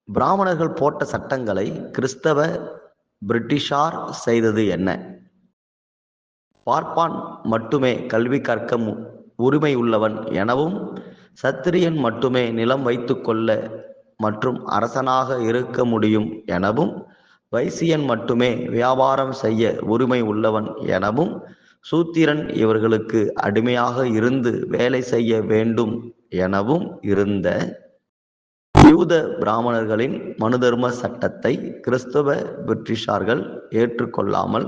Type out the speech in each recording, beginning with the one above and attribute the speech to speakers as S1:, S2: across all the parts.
S1: பிராமணர்கள் போட்ட சட்டங்களை கிறிஸ்தவ பிரிட்டிஷார் செய்தது என்ன? பார்ப்பான் மட்டுமே கல்வி கற்க உரிமை உள்ளவன் எனவும், சத்திரியன் மட்டுமே நிலம் வைத்துக்கொள்ள மற்றும் அரசனாக இருக்க முடியும் எனவும், வைசியன் மட்டுமே வியாபாரம் செய்ய உரிமை உள்ளவன் எனவும், சூத்திரன் இவர்களுக்கு அடிமையாக இருந்து வேலை செய்ய வேண்டும் எனவும் இருந்த யூத பிராமணர்களின் மனுதர்ம சட்டத்தை கிறிஸ்தவ பிரிட்டிஷார்கள் ஏற்றுக்கொள்ளாமல்,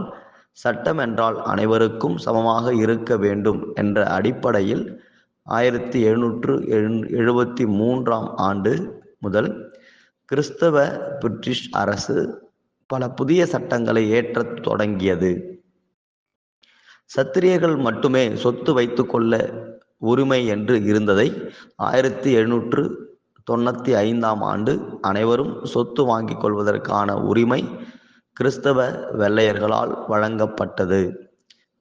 S1: சட்டம் என்றால் அனைவருக்கும் சமமாக இருக்க வேண்டும் என்ற அடிப்படையில் 1773 ஆண்டு முதல் கிறிஸ்தவ பிரிட்டிஷ் அரசு பல புதிய சட்டங்களை ஏற்றத் தொடங்கியது. சத்திரியர்கள் மட்டுமே சொத்து வைத்துக்கொள்ள உரிமை என்று இருந்ததை 1795 ஆண்டு அனைவரும் சொத்து வாங்கிக் கொள்வதற்கான உரிமை கிறிஸ்தவ வெள்ளையர்களால் வழங்கப்பட்டது.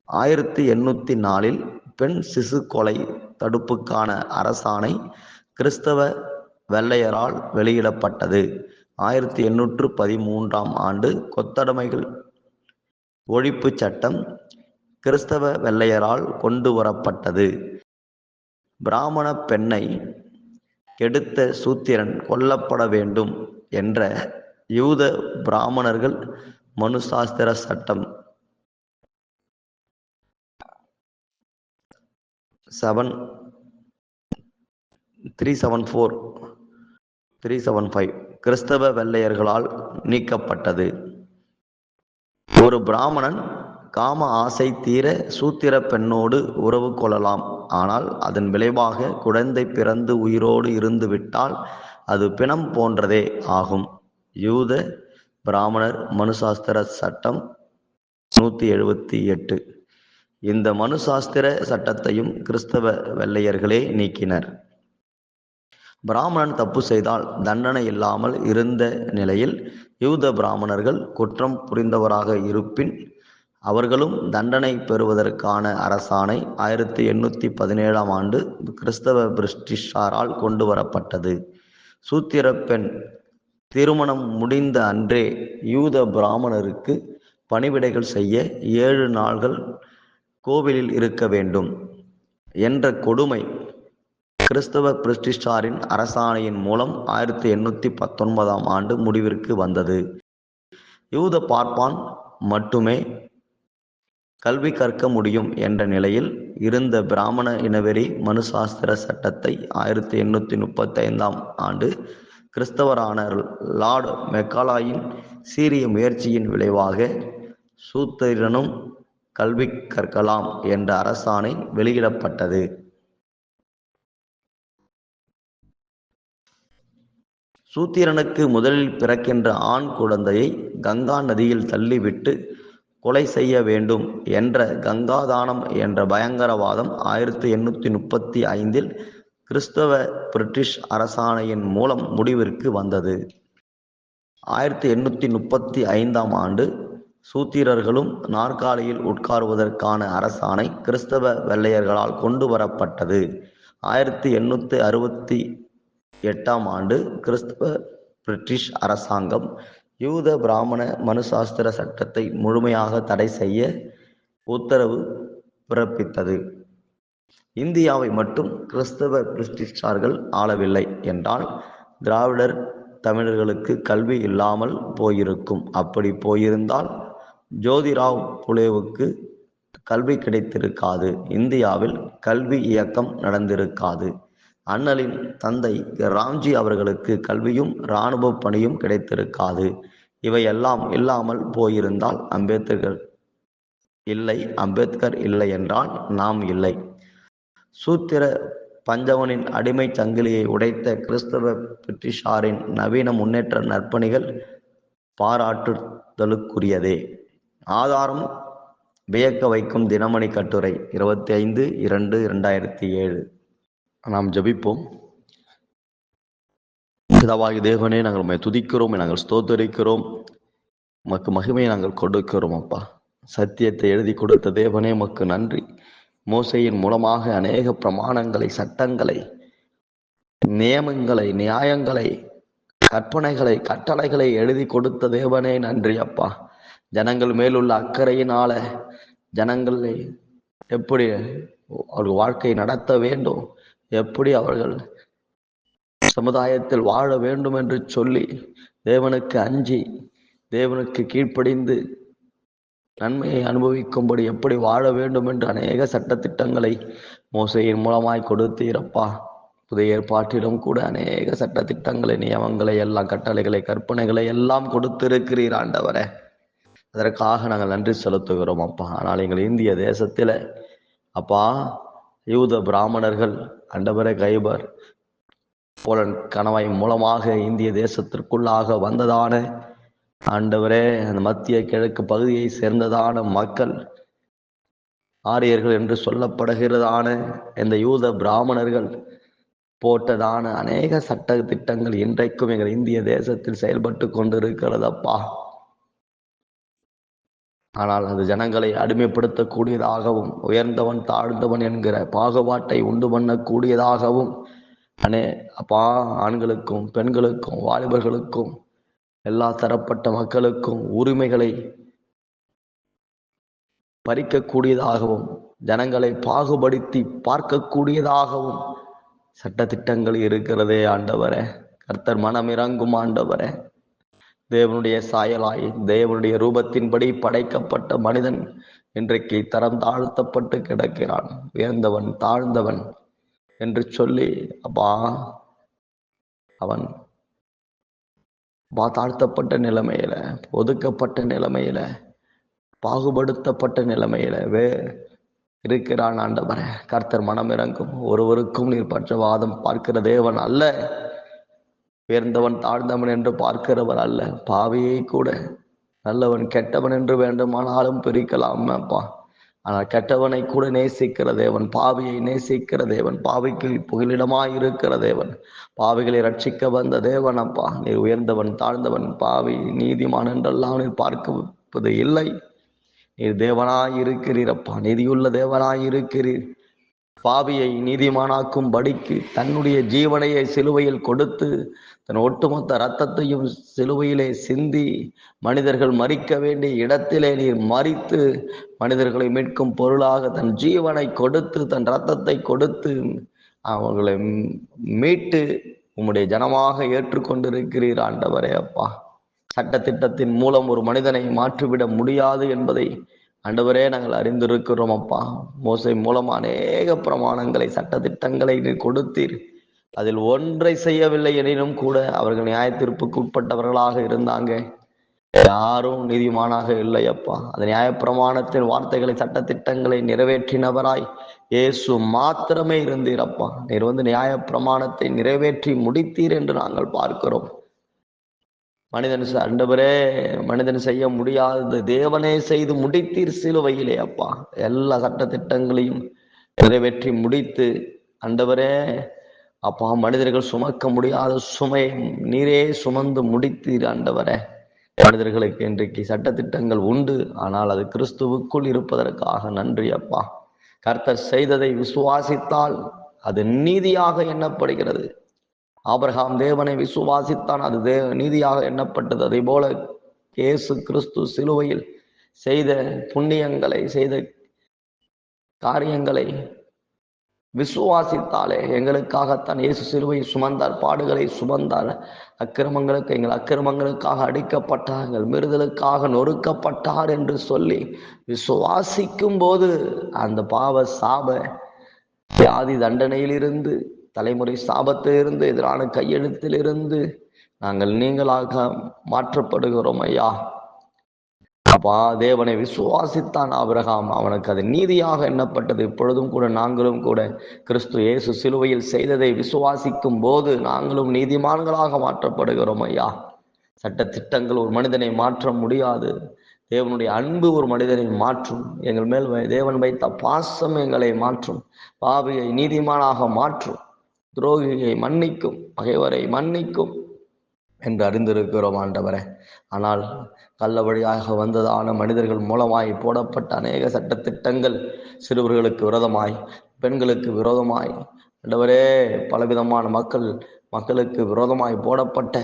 S1: 1804 பெண் சிசு கொலை தடுப்புக்கான அரசாணை கிறிஸ்தவ வெள்ளையரால் வெளியிடப்பட்டது. 1813 ஆண்டு கொத்தடிமைகள் ஒழிப்பு சட்டம் கிறிஸ்தவ வெள்ளையரால் கொண்டு வரப்பட்டது. பிராமண பெண்ணை கெடுத்த சூத்திரன் கொல்லப்பட வேண்டும் என்ற யூத பிராமணர்கள் மனுசாஸ்திர சட்டம் 375 கிறிஸ்தவ வெள்ளையர்களால் நீக்கப்பட்டது. ஒரு பிராமணன் காம ஆசை தீர சூத்திர பெண்ணோடு உறவு கொள்ளலாம். ஆனால் அதன் விளைவாக குழந்தை பிறந்து உயிரோடு இருந்து விட்டால் அது பிணம் போன்றதே ஆகும். யூத பிராமணர் மனுசாஸ்திர சட்டம் 178. இந்த மனுசாஸ்திர சட்டத்தையும் கிறிஸ்தவ வெள்ளையர்களே நீக்கினர். பிராமணன் தப்பு செய்தால் தண்டனை இல்லாமல் இருந்த நிலையில் யூத பிராமணர்கள் குற்றம் புரிந்தவராக இருப்பின் அவர்களும் தண்டனை பெறுவதற்கான அரசாணை 1817 ஆண்டு கிறிஸ்தவ பிரிட்டிஷாரால் கொண்டு வரப்பட்டது. சூத்திர பெண் திருமணம் முடிந்த அன்றே யூத பிராமணருக்கு பணிவிடைகள் செய்ய 7 நாள்கள் கோவிலில் இருக்க வேண்டும் என்ற கொடுமை கிறிஸ்தவ பிரிட்டிஷாரின் அரசாணையின் மூலம் 1819 ஆண்டு முடிவிற்கு வந்தது. யூத பார்ப்பான் மட்டுமே கல்வி கற்க முடியும் என்ற நிலையில் இருந்த பிராமண இனவெறி மனுசாஸ்திர சட்டத்தை 1835 ஆண்டு கிறிஸ்தவரான லார்ட் மெக்காலாயின் சீரிய முயற்சியின் விளைவாக சூத்திரனும் கல்வி கற்கலாம் என்ற அரசாணை வெளியிடப்பட்டது. சூத்திரனுக்கு முதலில் பிறக்கின்ற ஆண் குழந்தையை கங்கா நதியில் தள்ளிவிட்டு கொலை செய்ய வேண்டும் என்ற கங்காதானம் என்ற பயங்கரவாதம் 1835 கிறிஸ்தவ பிரிட்டிஷ் அரசாணையின் மூலம் முடிவிற்கு வந்தது. 1835 ஆண்டு சூத்திரர்களும் நாற்காலியில் உட்காருவதற்கான அரசாணை கிறிஸ்தவ வெள்ளையர்களால் கொண்டு வரப்பட்டது. 1868 ஆண்டு கிறிஸ்தவ பிரிட்டிஷ் அரசாங்கம் யூத பிராமண மனுசாஸ்திர சட்டத்தை முழுமையாக தடை செய்ய உத்தரவு பிறப்பித்தது. இந்தியாவை மட்டும் கிறிஸ்தவ பிரிட்டிஷார்கள் ஆளவில்லை என்றால் திராவிடர் தமிழர்களுக்கு கல்வி இல்லாமல் போயிருக்கும். அப்படி போயிருந்தால் ஜோதிராவ் புலேவுக்கு கல்வி கிடைத்திருக்காது. இந்தியாவில் கல்வி இயக்கம் நடந்திருக்காது. அண்ணலின் தந்தை ராம்ஜி அவர்களுக்கு கல்வியும் இராணுவ பணியும் கிடைத்திருக்காது. இவையெல்லாம் இல்லாமல் போயிருந்தால் அம்பேத்கர் இல்லை என்றால் நாம் இல்லை. சூத்திர பஞ்சவனின் அடிமை சங்கிலியை உடைத்த கிறிஸ்தவ பிரிட்டிஷாரின் நவீன முன்னேற்ற நற்பணிகள் பாராட்டுதலுக்குரியதே. ஆதாரம் வியக்க வைக்கும் தினமணி கட்டுரை 25/2/2007. நாம் ஜெபிப்போம். பிதாவாகிய தேவனே, நாங்கள் உம்மை துதிக்கிறோம், நாங்கள் ஸ்தோத்தரிக்கிறோம், உமக்கு மகிமையை நாங்கள் கொடுக்கிறோம். அப்பா, சத்தியத்தை எழுதி கொடுத்த தேவனே உமக்கு நன்றி. மோசேயின் மூலமாக அநேக பிரமாணங்களை, சட்டங்களை, நியமங்களை, நியாயங்களை கட்டளைகளை எழுதி கொடுத்த தேவனே நன்றி அப்பா. ஜனங்கள் மேலுள்ள அக்கறையினால ஜனங்களை எப்படி அவர்கள் வாழ்க்கை நடத்த வேண்டும், எப்படி அவர்கள் சமுதாயத்தில் வாழ வேண்டும் என்று சொல்லி தேவனுக்கு அஞ்சி தேவனுக்கு கீழ்ப்படிந்து நன்மையை அனுபவிக்கும்படி எப்படி வாழ வேண்டும் என்று அநேக சட்டத்திட்டங்களை மோசையின் மூலமாய் கொடுத்தீரப்பா. புதிய ஏற்பாட்டிலும் கூட அநேக சட்டத்திட்டங்களை, நியமங்களை எல்லாம், கட்டளைகளை, கற்பனைகளை எல்லாம் கொடுத்திருக்கிறீர் ஆண்டவரே. அதற்காக நாங்கள் நன்றி செலுத்துகிறோம் அப்பா. ஆனால் எங்கள் இந்திய தேசத்தில் அப்பா யூத பிராமணர்கள் ஆண்டவரே கைபர் போலன் கணவாய் மூலமாக இந்திய தேசத்திற்குள்ளாக வந்ததான ஆண்டவரே அந்த மத்திய கிழக்கு பகுதியை சேர்ந்ததான மக்கள், ஆரியர்கள் என்று சொல்லப்படுகிறதான இந்த யூத பிராமணர்கள் போட்டதான அநேக சட்ட திட்டங்கள் இன்றைக்கும் எங்கள் இந்திய தேசத்தில் செயல்பட்டு கொண்டிருக்கிறதப்பா. ஆனால் அது ஜனங்களை அடிமைப்படுத்தக்கூடியதாகவும் உயர்ந்தவன் தாழ்ந்தவன் என்கிற பாகுபாட்டை உண்டு பண்ணக்கூடியதாகவும் அப்பா ஆண்களுக்கும் பெண்களுக்கும் வாலிபர்களுக்கும் எல்லா தரப்பட்ட மக்களுக்கும் உரிமைகளை பறிக்கக்கூடியதாகவும் ஜனங்களை பாகுபடுத்தி பார்க்கக்கூடியதாகவும் சட்டத்திட்டங்கள் இருக்கிறதே ஆண்டவரே. கர்த்தர் மனம் இறங்கும் ஆண்டவரே. தேவனுடைய சாயலாய் தேவனுடைய ரூபத்தின்படி படைக்கப்பட்ட மனிதன் இன்றைக்கு தரம் தாழ்த்தப்பட்டு கிடக்கிறான். உயர்ந்தவன் தாழ்ந்தவன் என்று சொல்லி அப்பா அவன் தாழ்த்தப்பட்ட நிலைமையில, ஒதுக்கப்பட்ட நிலைமையில, பாகுபடுத்தப்பட்ட நிலைமையில இருக்கிறான் ஆண்டவரே. கர்த்தர் மனம் இறங்கும். ஒருவருக்கும் நீர் பட்சவாதம் பார்க்கிற தேவன் அல்ல. உயர்ந்தவன் தாழ்ந்தவன் என்று பார்க்கிறவர் அல்ல. பாவியை கூட நல்லவன் கெட்டவன் என்று வேண்டுமானாலும் பிரிக்கலாம் அப்பா. ஆனால் கெட்டவனை கூட நேசிக்கிற தேவன், பாவியை நேசிக்கிற தேவன், பாவிக்கு புகலிடமாய் இருக்கிற தேவன், பாவிகளை ரட்சிக்க வந்த தேவன் அப்பா. நீர் உயர்ந்தவன் தாழ்ந்தவன் பாவி நீதிமான் என்றெல்லாம் நீர் பார்ப்பது இல்லை. நீர் தேவனாய் இருக்கிறீரப்பா, நீதியுள்ள தேவனாய் இருக்கிறீர். பாவியை நீதிமானாக்கும் படிக்கு தன்னுடைய ஜீவனையை சிலுவையில் கொடுத்து தன் ஒட்டுமொத்த இரத்தத்தையும் சிலுவையிலே சிந்தி மனிதர்கள் மறிக்க வேண்டிய இடத்திலே நீர் மறித்து மனிதர்களை மீட்கும் பொருளாக தன் ஜீவனை கொடுத்து தன் இரத்தத்தை கொடுத்து அவர்களை மீட்டு உம்முடைய ஜனமாக ஏற்றுக்கொண்டிருக்கிறீர் ஆண்டவரே அப்பா. சட்டத்திட்டத்தின் மூலம் ஒரு மனிதனை மாற்றிவிட முடியாது என்பதை ஆண்டவரே நாங்கள் அறிந்திருக்கிறோம் அப்பா. மோசை மூலம் அநேக பிரமாணங்களை, சட்டத்திட்டங்களை நீர் கொடுத்தீர். அதில் ஒன்றை செய்யவில்லை எனினும் கூட அவர்கள் நியாய தீர்ப்புக்கு உட்பட்டவர்களாக இருந்தாங்க. யாரும் நீதிமானாக இல்லை அப்பா. அந்த நியாயப்பிரமாணத்தின் வார்த்தைகளை, சட்டத்திட்டங்களை நிறைவேற்றினவராய் இயேசு மாத்திரமே இருந்தீரப்பா. நீர் நியாயப்பிரமாணத்தை நிறைவேற்றி முடித்தீர் என்று நாங்கள் பார்க்கிறோம். மனிதன் செய்ய முடியாதது தேவனே செய்து முடித்தீர் சிலுவையிலே அப்பா. எல்லா சட்டத்திட்டங்களையும் நிறைவேற்றி முடித்து ஆண்டவரே அப்பா, மனிதர்கள் சுமக்க முடியாத சுமையை நீரே சுமந்து முடித்தீர் ஆண்டவரே. மனிதர்களுக்கு இன்றைக்கு சட்டத்திட்டங்கள் உண்டு, ஆனால் அது கிறிஸ்துவுக்குள் இருப்பதற்காக நன்றி அப்பா. கர்த்தர் செய்ததை விசுவாசித்தால் அது நீதியாக எண்ணப்படுகிறது. ஆபிரகாம் தேவனை விசுவாசித்தான், அது நீதியாக எண்ணப்பட்டது. அதே போல இயேசு கிறிஸ்து சிலுவையில் செய்த புண்ணியங்களை, செய்த காரியங்களை விசுவாசித்தாலே எங்களுக்காகத்தான் இயேசு சிலுவை சுமந்தார், பாடுகளை சுமந்தார். எங்கள் அக்கிரமங்களுக்காக அடிக்கப்பட்டார், எங்கள் மீறுதலுக்காக நொறுக்கப்பட்டார் என்று சொல்லி விசுவாசிக்கும் போது அந்த பாவ சாப வியாதி தண்டனையிலிருந்து, தலைமுறை சாபத்திலிருந்து, எதிரான கையெழுத்திலிருந்து நாங்கள் நீங்களாக மாற்றப்படுகிறோம் ஐயா. அப்பா, தேவனை விசுவாசித்தான் ஆபிரகாம், அவனுக்கு அது நீதியாக எண்ணப்பட்டது. இப்பொழுதும் கூட நாங்களும் கூட கிறிஸ்து இயேசு சிலுவையில் செய்ததை விசுவாசிக்கும் போது நாங்களும் நீதிமான்களாக மாற்றப்படுகிறோம் ஐயா. சட்ட திட்டங்கள் ஒரு மனிதனை மாற்ற முடியாது. தேவனுடைய அன்பு ஒரு மனிதனை மாற்றும். எங்கள் மேல் தேவன் வைத்த பாசம் எங்களை மாற்றும். பாவியை நீதிமானாக மாற்றும். துரோகியை மன்னிக்கும், பகைவரை மன்னிக்கும் என்று அறிந்திருக்கிறோம் ஆண்டவரே. ஆனால் கள்ள வழியாக வந்ததான மனிதர்கள் மூலமாய் போடப்பட்ட அநேக சட்டத்திட்டங்கள் சிறுவர்களுக்கு விரோதமாய், பெண்களுக்கு விரோதமாய் ஆண்டவரே பலவிதமான மக்கள் மக்களுக்கு விரோதமாய் போடப்பட்ட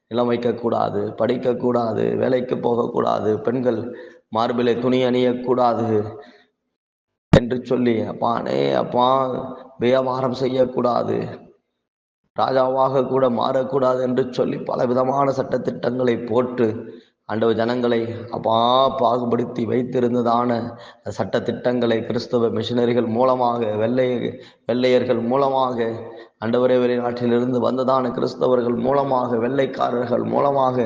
S1: நிலம் வைக்கக்கூடாது, படிக்கக்கூடாது, வேலைக்கு போகக்கூடாது, பெண்கள் மார்பிலை துணி அணியக்கூடாது என்று சொல்லி, அப்பா வியாபாரம் செய்யக்கூடாது, ராஜாவாக கூட மாறக்கூடாது என்று சொல்லி பல விதமான சட்டத்திட்டங்களை போட்டு ஜனங்களை பாகுபடுத்தி வைத்திருந்ததான சட்டத்திட்டங்களை கிறிஸ்தவ மிஷனரிகள் மூலமாக, வெள்ளையர்கள் மூலமாக, வெளிநாட்டிலிருந்து வந்ததான கிறிஸ்தவர்கள் மூலமாக, வெள்ளைக்காரர்கள் மூலமாக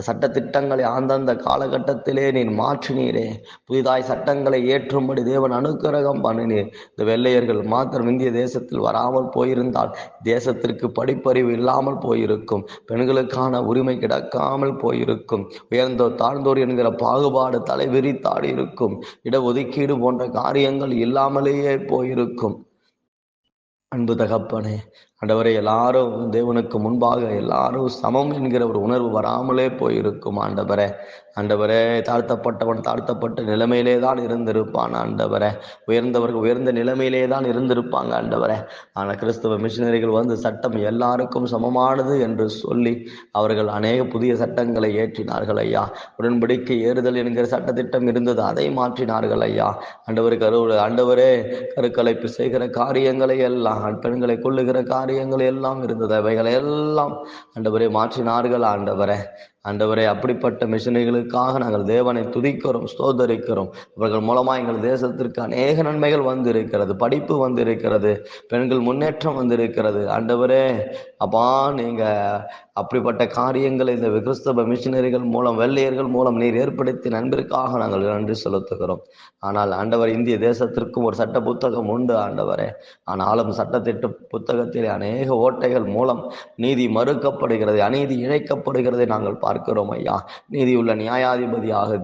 S1: சட்டத்திட்டங்களை அந்தந்த காலகட்டத்திலே நீர் மாற்றினீரே. புதிதாய் சட்டங்களை ஏற்றும்படி தேவன் அனுக்கிரகம் பண்ணினீர். இந்த வெள்ளையர்கள் மாத்திரம் இந்திய தேசத்தில் வராமல் போயிருந்தால் தேசத்திற்கு படிப்பறிவு இல்லாமல் போயிருக்கும், பெண்களுக்கான உரிமை கிடக்காமல் போயிருக்கும், உயர்ந்தோர் தாழ்ந்தோர் என்கிற பாகுபாடு தலை விரித்தாடி இருக்கும், இடஒதுக்கீடு போன்ற காரியங்கள் இல்லாமலேயே போயிருக்கும். அன்பு தகப்பனே, ஆண்டவரே, எல்லாரும் தேவனுக்கு முன்பாக எல்லாரும் சமம் என்கிற ஒரு உணர்வு வராமலே போயிருக்கும். ஆண்டவரே, தாழ்த்தப்பட்டவன் தாழ்த்தப்பட்ட நிலைமையிலே தான் இருந்திருப்பான். ஆண்டவரே, உயர்ந்தவர்கள் உயர்ந்த நிலைமையிலே தான் இருந்திருப்பாங்க. ஆண்டவரே, ஆனால் கிறிஸ்தவ மிஷினரிகள் வந்து சட்டம் எல்லாருக்கும் சமமானது என்று சொல்லி அவர்கள் அநேக புதிய சட்டங்களை ஏற்றினார்கள் ஐயா. உடன்படிக்கை ஏறுதல் என்கிற சட்டத்திட்டம் இருந்தது, அதை மாற்றினார்கள் ஐயா. ஆண்டவரே, கருக்கலைப்பு செய்கிற காரியங்களை எல்லாம், பெண்களை கொள்ளுகிற காரியங்கள் எல்லாம் இருந்தது, அவைகளை எல்லாம் ஆண்டவரே மாற்றினார்கள். ஆண்டவரே, அப்படிப்பட்ட மிஷனரிகளுக்காக நாங்கள் தேவனை துதிக்கிறோம், ஸ்தோத்தரிக்கிறோம். அவர்கள் மூலமாக எங்கள் தேசத்திற்கு அநேக நன்மைகள் வந்திருக்கிறது, படிப்பு வந்திருக்கிறது, பெண்கள் முன்னேற்றம் வந்திருக்கிறது. ஆண்டவரே, நீங்க அப்படிப்பட்ட காரியங்களை இந்த கிறிஸ்தவ மிஷனரிகள் மூலம், வெள்ளையர்கள் மூலம் நீர் ஏற்படுத்தி நண்பிற்காக நாங்கள் நன்றி செலுத்துகிறோம். ஆனால் ஆண்டவர், இந்திய தேசத்திற்கும் ஒரு சட்ட புத்தகம் உண்டு ஆண்டவரே. ஆனாலும் சட்டத்திட்ட புத்தகத்திலே அநேக ஓட்டைகள் மூலம் நீதி மறுக்கப்படுகிறது, அநீதி இழைக்கப்படுகிறதை நாங்கள் பார்க்கிறோம் ஐயா. நீதியுள்ள நியாயாதிபதியாக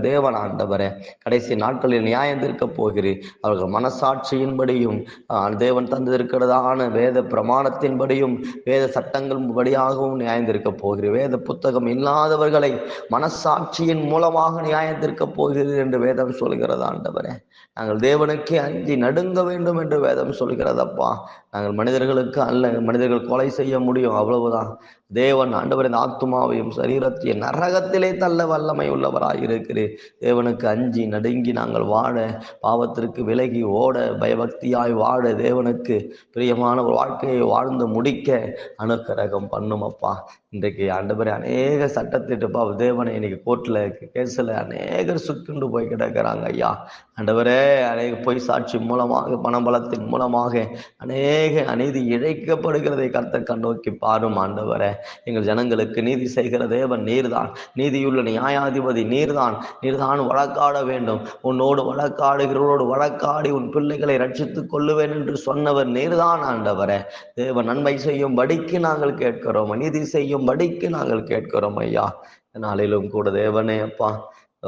S1: தேவன் ஆண்டவரே, கடைசி நாட்களில் நியாயம் தீர்க்க போகிறீர். அவர்கள் மனசாட்சியின்படியும் தேவன் தந்திருக்கிறதான வேத பிரமாணத்தின்படியும் வேத சட்டங்கள் படியாகவும் நியாயந்திருக்க போகிறீர். வேத புத்தகம் இல்லாதவர்களை மனசாட்சியின் மூலமாக நியாயந்திருக்க போகிறீர் என்று வேதம் சொல்கிறது ஆண்டவரே. நாங்கள் தேவனுக்கே அஞ்சி நடுங்க வேண்டும் என்று வேதம் சொல்கிறதப்பா. நாங்கள் மனிதர்களுக்கு அல்ல, மனிதர்கள் கொலை செய்ய முடியும், அவ்வளவுதான். தேவன் ஆண்டவரின் ஆத்துமாவையும் சரீரத்தையும் நரகத்திலே தள்ள வல்லமை உள்ளவராயிருக்கிறேன். தேவனுக்கு அஞ்சி நடுங்கி நாங்கள் வாழ, பாவத்திற்கு விலகி ஓட, பயபக்தியாய் வாழ, தேவனுக்கு பிரியமான ஒரு வாழ்க்கையை வாழ்ந்து முடிக்க அனுக்கிரகம் பண்ணுமப்பா. இன்றைக்கு ஆண்டவரே, அநேக சட்டத்திட்டப்பா தேவனை இன்னைக்கு கோர்ட்டில் கேஸில் அநேகர் சுட்டுண்டு போய் கிடக்கிறாங்க ஐயா. ஆண்டவரே, அநேக பொய் சாட்சி மூலமாக, பணபலத்தின் மூலமாக அநேக அநீதி இழைக்கப்படுகிறதை கர்த்தர் கண்ணோக்கி பாரும் ஆண்டவரே. எங்கள் ஜனங்களுக்கு நீதி செய்கிற தேவன் நீர்தான், நீதியுள்ள நியாயாதிபதி நீர்தான் வழக்காட வேண்டும். உன்னோடு வழக்காடுகிறவரோடு வழக்காடி உன் பிள்ளைகளை ரட்சித்துக் கொள்ளுவேன் என்று சொன்னவர் நீர்தான் ஆண்டவரே. தேவன் நன்மை செய்யும் படிக்கு நாங்கள் கேட்கிறோம், நீதி செய்யும் படிக்கு நாங்கள் கேட்கிறோம் ஐயா. நாளிலும் கூட தேவனே அப்பா,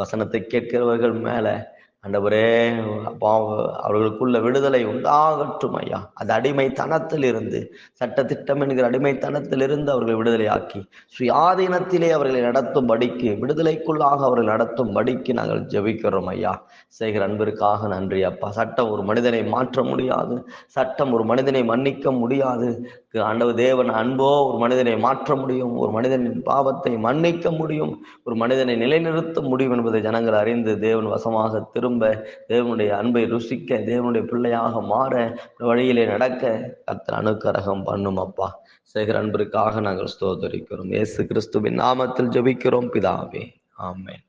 S1: வசனத்தை கேட்கிறவர்கள் மேல ஆண்டவரே அப்பா, அவர்களுக்குள்ள விடுதலை உண்டாகட்டும் ஐயா. அது அடிமைத்தனத்தில் இருந்து, சட்டத்திட்டம் என்கிற அடிமைத்தனத்தில் இருந்து அவர்களை விடுதலையாக்கி சுயாதீனத்திலே அவர்களை நடத்தும் படிக்கு, விடுதலைக்குள்ளாக அவர்கள் நடத்தும் படிக்கு நாங்கள் ஜெபிக்கிறோம் ஐயா. செய்கிற அன்பிற்காக நன்றி அப்பா. சட்டம் ஒரு மனிதனை மாற்ற முடியாது, சட்டம் ஒரு மனிதனை மன்னிக்க முடியாது. ஆண்டவர் தேவன் அன்போ ஒரு மனிதனை மாற்ற முடியும், ஒரு மனிதனின் பாவத்தை மன்னிக்க முடியும், ஒரு மனிதனை நிலைநிறுத்த முடியும் என்பதை ஜனங்கள் அறிந்து தேவன் வசமாக திரும்ப, தேவனுடைய அன்பை ருசிக்க, தேவனுடைய பிள்ளையாக மாற, வழியிலே நடக்க கர்த்தர் அனுக்கிரகம் பண்ணும் அப்பா. செய்கிற அன்பிற்காக நாங்கள் ஸ்தோத்தரிக்கிறோம். இயேசு கிறிஸ்துவின் நாமத்தில் ஜெபிக்கிறோம் பிதாவே, ஆமென்.